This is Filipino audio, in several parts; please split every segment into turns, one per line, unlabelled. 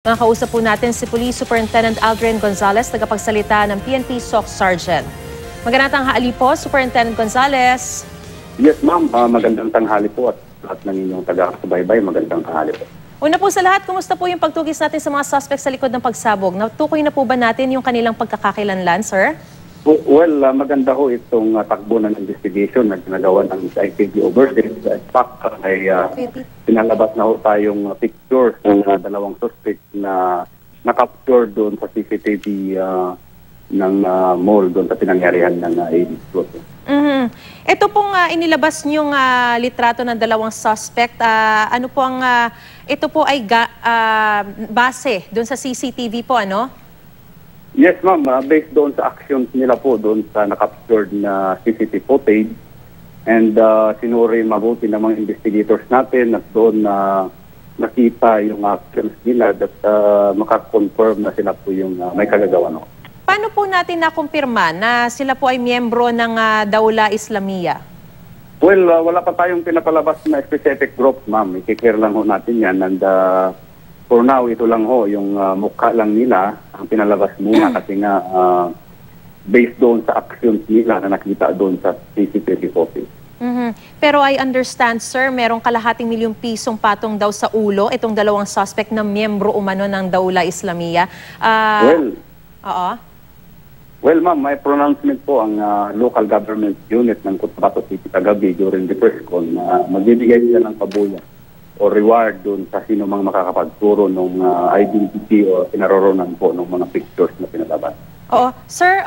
Nakausap po natin si Police Superintendent Aldrin Gonzales, tagapagsalita ng PNP SOC Sergeant. Magandang tanghali po, Superintendent Gonzales.
Yes, ma'am. Magandang tanghali po at lahat ng inyong taga-subaybay. Magandang tanghali po.
Una po sa lahat, kumusta po yung pagtugis natin sa mga suspect sa likod ng pagsabog? Natukoy na po ba natin yung kanilang pagkakakilanlan, sir?
Well, maganda ho itong takbo ng investigation na ginagawa ng IPG Overseas. In fact, ay pinalabas na ho tayong picture ng dalawang suspect na nakapture doon sa CCTV ng mall doon sa pinangyarihan ng AD Plus.
Ito pong inilabas niyong litrato ng dalawang suspect. Ano po ang ito po ay base doon sa CCTV po, ano?
Yes, ma'am. Based doon sa actions nila po doon sa nakaptured na CCTV footage and sinuri mabuti ng mga investigators natin at doon nakita yung actions nila at makakonfirm na sila po yung may kagagawa. No?
Paano po natin nakumpirma na sila po ay miyembro ng Daula Islamiyah?
Well, wala pa tayong pinapalabas na specific group, ma'am. I-clear lang ho natin yan and for now, ito lang ho, yung mukha lang nila ang pinalabas muna kasi nga based doon sa actions nila na nakita doon sa CCTV footage.
Pero I understand, sir, merong kalahating milyong pisong patong daw sa ulo itong dalawang suspect na miyembro umano ng Daula Islamiyah.
Well, ma'am, may pronouncement po ang local government unit ng Cotabato City kagabi during the first call na magbibigay sila ng pabuya o reward doon sa sino mang makakapagturo ng identity o kinaroronan po ng mga pictures na pinalabas.
Oo. Sir,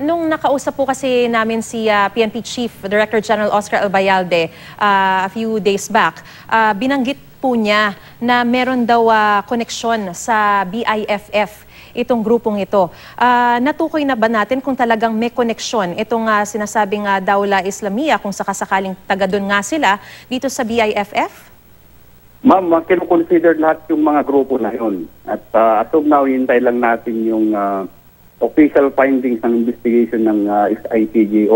nung nakausap po kasi namin si PNP Chief Director General Oscar Albayalde a few days back, binanggit po niya na meron daw koneksyon sa BIFF itong grupong ito. Natukoy na ba natin kung talagang may koneksyon itong sinasabing Daula Islamiyah kung sakasakaling taga doon nga sila dito sa BIFF?
Ma'am, kinu-consider lahat yung mga grupo na yun. At as of now, hintay lang natin yung official findings ng investigation ng IPG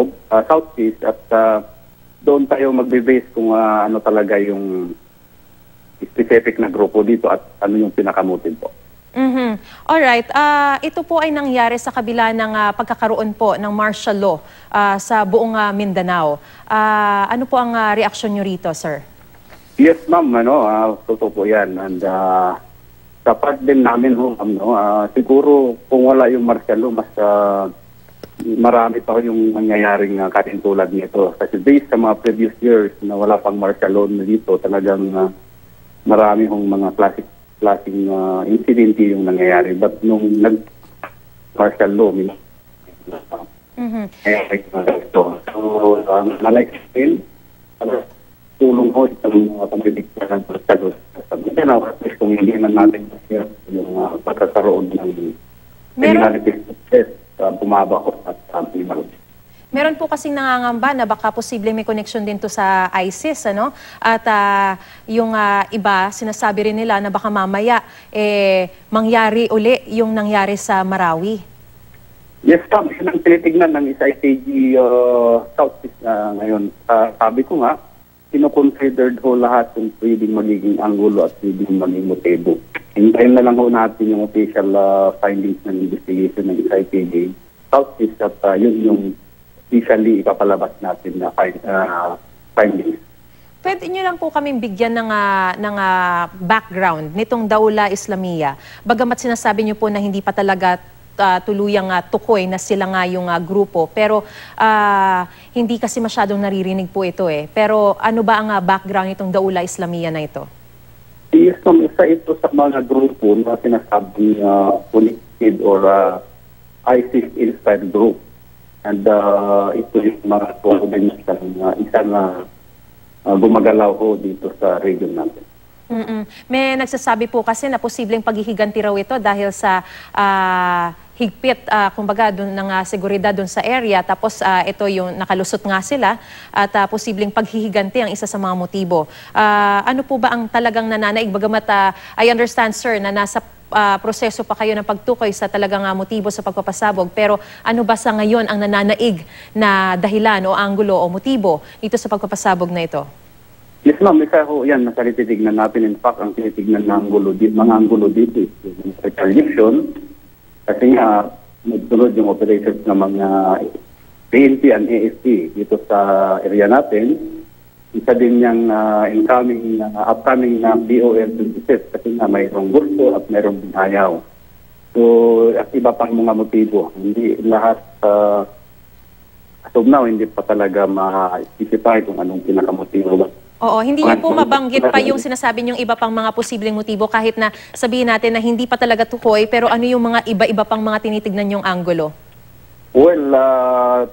Southeast at doon tayo magbe-base kung ano talaga yung specific na grupo dito at ano yung pinakamotive po.
Alright. Ito po ay nangyari sa kabila ng pagkakaroon po ng martial law sa buong Mindanao. Ano po ang reaksyon nyo rito, sir?
Yes, ma'am. Totoo po yan. And sa part din namin, siguro kung wala yung martial law, mas marami pa yung nangyayaring katintulad nito. Kasi based sa mga previous years na wala pang martial law na dito, talagang marami hong mga klaseng incident yung nangyayari. But nung nag-martial law, so, nalike-explain, tulong ko itong pagdidikta ng pagkalos. Kung hindi man natin yung pagkakaroon ng criminality success, bumaba ko at pimal.
Meron po kasing nangangamba na baka posible may connection din to sa ISIS, ano? At yung iba, sinasabi rin nila na baka mamaya mangyari uli yung nangyari sa Marawi.
Yes, ma'am. Yun ang tinitignan ng IPG Southeast ngayon. Sabi ko nga, kino-considered ho lahat yung pwedeng magiging anggulo at pwedeng maging motibo. Hintayin na lang ho natin yung official findings ng investigation ng IPG Southeast at yun yung officially ipapalabas natin na findings.
Pwede nyo lang po kaming bigyan ng background nitong Daula Islamiyah. Bagamat sinasabi nyo po na hindi pa talaga tuluyang tukoy na sila nga yung grupo. Pero hindi kasi masyadong naririnig po ito eh. Pero ano ba ang background itong Daula Islamiyah na ito?
Yes, isa ito sa mga grupo na sinasabing connected or ISIS-inspired group. And ito yung mga isang gumagalaw ho dito sa region natin.
May nagsasabi po kasi na posibleng paghihiganti raw ito dahil sa higpit, kumbaga, dun ng seguridad dun sa area. Tapos ito yung nakalusot nga sila at posibleng paghihiganti ang isa sa mga motibo. Ano po ba ang talagang nananaig? Bagamat I understand, sir, na nasa proseso pa kayo ng pagtukoy sa talagang motibo sa pagpapasabog. Pero ano ba sa ngayon ang nananaig na dahilan o anggulo o motibo dito sa pagpapasabog na ito?
Yes, ma'am. Isa ho yan. Nasa titignan natin. In fact, ang tinitignan na mga anggulo dito is yung retaliation. Kasi nga, nagsunod yung operations ng mga PNP and AFP dito sa area natin. Isa din yung upcoming na BOL 26 kasi nga mayroong gusto at mayroong ayaw. So, at iba pang mga motibo. Hindi lahat, as of now, hindi pa talaga ma-specify kung anong pinakamotibo.
Oo, hindi niyo po mabanggit pa yung sinasabi niyong iba pang mga posibleng motibo kahit na sabihin natin na hindi pa talaga tukoy, pero ano yung mga iba-iba pang mga tinitignan niyong anggulo?
Well,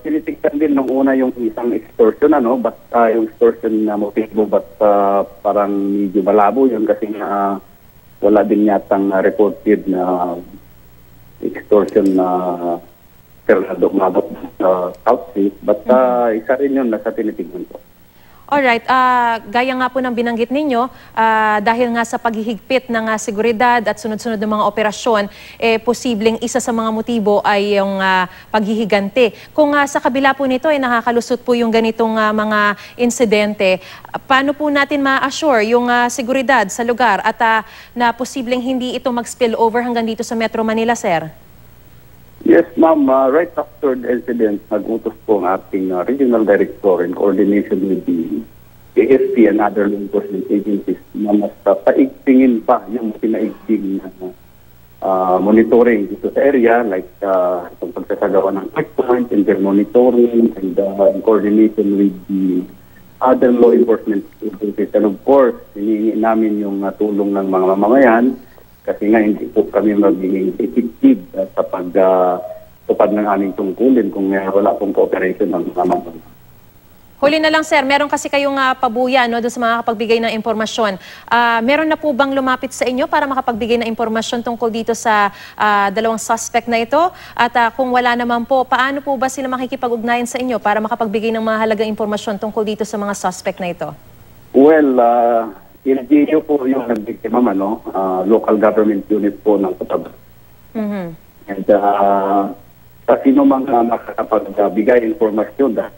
tinitignan din nung una yung isang extortion, basta yung extortion na motibo, basta parang medyo malabo yun kasi wala din yatang reported na extortion na umabot sa South Sea. Basta isa rin yun nasa tinitignan ko.
Alright, gaya nga po ng binanggit ninyo, dahil nga sa paghihigpit ng seguridad at sunod-sunod ng mga operasyon, posibleng isa sa mga motibo ay yung paghihigante. Kung sa kabila po nito ay nakakalusot po yung ganitong mga insidente, paano po natin ma-assure yung seguridad sa lugar at na posibleng hindi ito mag-spill over hanggang dito sa Metro Manila, sir?
Yes, ma'am. Right after the incident, nag-utos po ang ating regional director in coordination with the AFP and other law enforcement agencies na mas paigtingin pa yung pinaigting monitoring dito sa area, like itong pagsasagawa ng checkpoint, inter-monitoring, and in coordination with the other law enforcement agencies. And of course, hinihingi namin yung tulong ng mga mamamayan kasi nga hindi po kami magiging effective sa pagtupad ng aming tungkulin kung wala pong cooperation ng mga mamamayan.
Huli na lang, sir, meron kasi kayong pabuya doon sa mga kapagbigay ng impormasyon. Meron na po bang lumapit sa inyo para makapagbigay ng impormasyon tungkol dito sa dalawang suspect na ito? At kung wala naman po, paano po ba sila makikipag-ugnayan sa inyo para makapagbigay ng mahalagang impormasyon tungkol dito sa mga suspect na ito?
Well, LGU po yung nagbiktima, local government unit po ng Cotabato. And sa sino mang makakapagbigay informasyon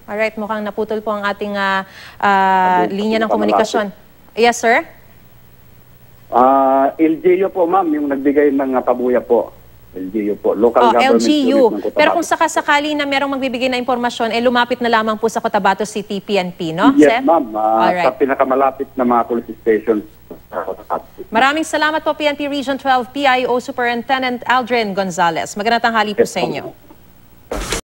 Alright, mukhang naputol po ang ating linya ng komunikasyon. Yes, sir?
LGU po, ma'am, yung nagbigay ng pabuya po. LGU po, local government
LGU.
unit ng Cotabato.
Pero kung sakasakali na merong magbibigay na impormasyon, lumapit na lamang po sa Cotabato City PNP, no?
Yes,
sir?
ma'am.
Alright.
Sa pinakamalapit na mga police stations.
Maraming salamat po, PNP Region 12 PIO Superintendent Aldrin Gonzales. Magandang tanghali po sa inyo.